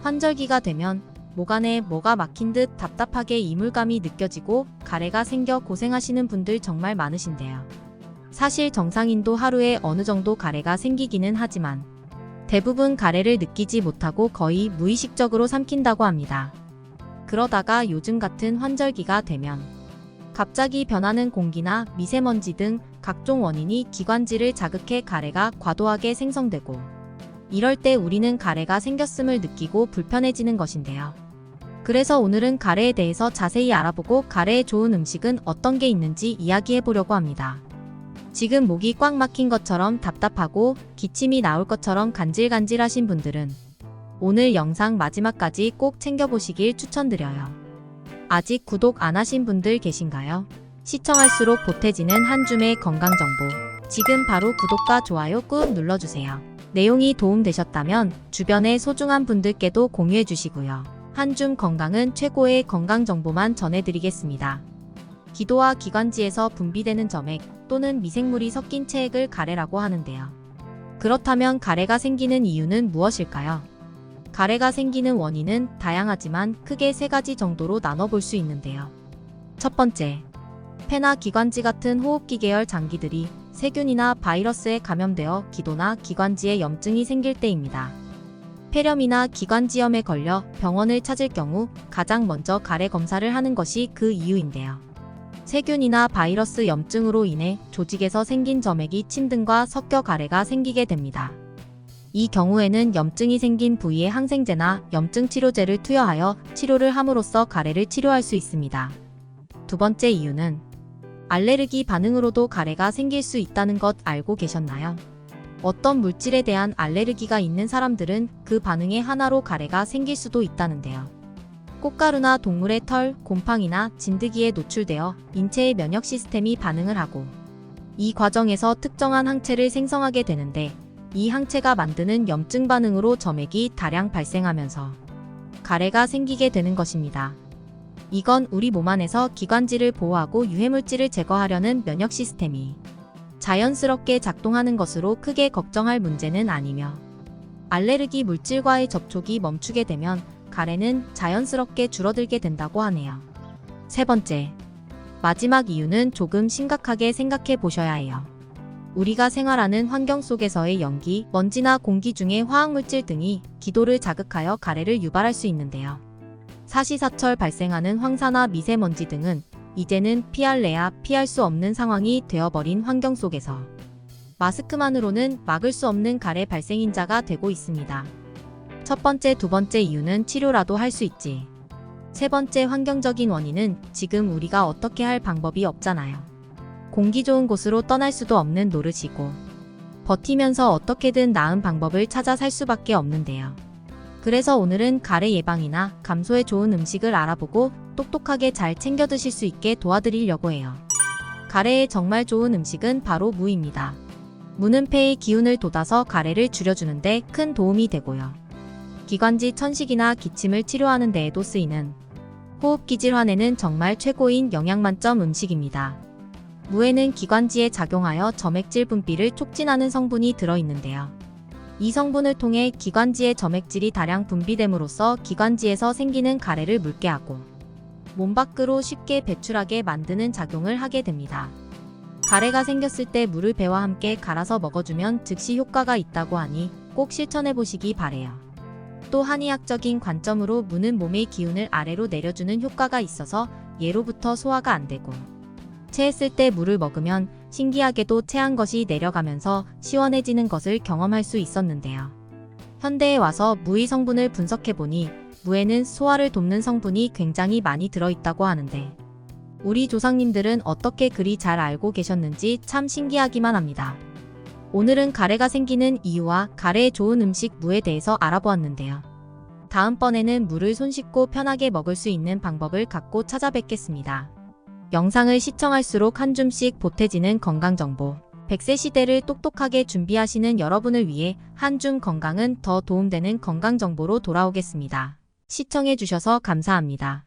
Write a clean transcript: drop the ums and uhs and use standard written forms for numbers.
환절기가 되면 목 안에 뭐가 막힌 듯 답답하게 이물감이 느껴지고 가래가 생겨 고생하시는 분들 정말 많으신데요. 사실 정상인도 하루에 어느 정도 가래가 생기기는 하지만 대부분 가래를 느끼지 못하고 거의 무의식적으로 삼킨다고 합니다. 그러다가 요즘 같은 환절기가 되면 갑자기 변하는 공기나 미세먼지 등 각종 원인이 기관지를 자극해 가래가 과도하게 생성되고, 이럴 때 우리는 가래가 생겼음을 느끼고 불편해지는 것인데요. 그래서 오늘은 가래에 대해서 자세히 알아보고 가래에 좋은 음식은 어떤 게 있는지 이야기해 보려고 합니다. 지금 목이 꽉 막힌 것처럼 답답하고 기침이 나올 것처럼 간질간질하신 분들은 오늘 영상 마지막까지 꼭 챙겨보시길 추천드려요. 아직 구독 안 하신 분들 계신가요? 시청할수록 보태지는 한 줌의 건강정보. 지금 바로 구독과 좋아요 꾹 눌러주세요. 내용이 도움되셨다면 주변의 소중한 분들께도 공유해 주시고요. 한 줌 건강은 최고의 건강정보만 전해드리겠습니다. 기도와 기관지에서 분비되는 점액 또는 미생물이 섞인 체액을 가래라고 하는데요. 그렇다면 가래가 생기는 이유는 무엇일까요? 가래가 생기는 원인은 다양하지만 크게 세 가지 정도로 나눠볼 수 있는데요. 첫 번째, 폐나 기관지 같은 호흡기 계열 장기들이 세균이나 바이러스에 감염되어 기도나 기관지에 염증이 생길 때입니다. 폐렴이나 기관지염에 걸려 병원을 찾을 경우 가장 먼저 가래 검사를 하는 것이 그 이유인데요. 세균이나 바이러스 염증으로 인해 조직에서 생긴 점액이 침 등과 섞여 가래가 생기게 됩니다. 이 경우에는 염증이 생긴 부위에 항생제나 염증 치료제를 투여하여 치료를 함으로써 가래를 치료할 수 있습니다. 두 번째 이유는 알레르기 반응으로도 가래가 생길 수 있다는 것 알고 계셨나요? 어떤 물질에 대한 알레르기가 있는 사람들은 그 반응의 하나로 가래가 생길 수도 있다는데요. 꽃가루나 동물의 털, 곰팡이나 진드기에 노출되어 인체의 면역 시스템이 반응을 하고 이 과정에서 특정한 항체를 생성하게 되는데, 이 항체가 만드는 염증 반응으로 점액이 다량 발생하면서 가래가 생기게 되는 것입니다. 이건 우리 몸 안에서 기관지를 보호하고 유해물질을 제거하려는 면역 시스템이 자연스럽게 작동하는 것으로 크게 걱정할 문제는 아니며, 알레르기 물질과의 접촉이 멈추게 되면 가래는 자연스럽게 줄어들게 된다고 하네요. 세 번째, 마지막 이유는 조금 심각하게 생각해 보셔야 해요. 우리가 생활하는 환경 속에서의 연기, 먼지나 공기 중의 화학물질 등이 기도를 자극하여 가래를 유발할 수 있는데요. 사시사철 발생하는 황사나 미세먼지 등은 이제는 피할래야 피할 수 없는 상황이 되어버린 환경 속에서 마스크만으로는 막을 수 없는 가래 발생인자가 되고 있습니다. 첫 번째, 두 번째 이유는 치료라도 할 수 있지. 세 번째 환경적인 원인은 지금 우리가 어떻게 할 방법이 없잖아요. 공기 좋은 곳으로 떠날 수도 없는 노릇이고 버티면서 어떻게든 나은 방법을 찾아 살 수밖에 없는데요. 그래서 오늘은 가래 예방이나 감소에 좋은 음식을 알아보고 똑똑하게 잘 챙겨 드실 수 있게 도와드리려고 해요. 가래에 정말 좋은 음식은 바로 무입니다. 무는 폐의 기운을 돋아서 가래를 줄여주는데 큰 도움이 되고요. 기관지 천식이나 기침을 치료하는 데에도 쓰이는 호흡기 질환에는 정말 최고인 영양만점 음식입니다. 무에는 기관지에 작용하여 점액질 분비를 촉진하는 성분이 들어있는데요. 이 성분을 통해 기관지의 점액질이 다량 분비됨으로써 기관지에서 생기는 가래를 묽게 하고 몸 밖으로 쉽게 배출하게 만드는 작용을 하게 됩니다. 가래가 생겼을 때 물을 배와 함께 갈아서 먹어주면 즉시 효과가 있다고 하니 꼭 실천해보시기 바래요. 또 한의학적인 관점으로 무는 몸의 기운을 아래로 내려주는 효과가 있어서 예로부터 소화가 안 되고 체했을 때 물을 먹으면 신기하게도 체한 것이 내려가면서 시원해지는 것을 경험할 수 있었는데요. 현대에 와서 무의 성분을 분석해보니 무에는 소화를 돕는 성분이 굉장히 많이 들어있다고 하는데, 우리 조상님들은 어떻게 그리 잘 알고 계셨는지 참 신기하기만 합니다. 오늘은 가래가 생기는 이유와 가래에 좋은 음식 무에 대해서 알아보았는데요. 다음번에는 무를 손쉽고 편하게 먹을 수 있는 방법을 갖고 찾아뵙겠습니다. 영상을 시청할수록 한 줌씩 보태지는 건강정보. 100세 시대를 똑똑하게 준비하시는 여러분을 위해 한 줌 건강은 더 도움되는 건강정보로 돌아오겠습니다. 시청해주셔서 감사합니다.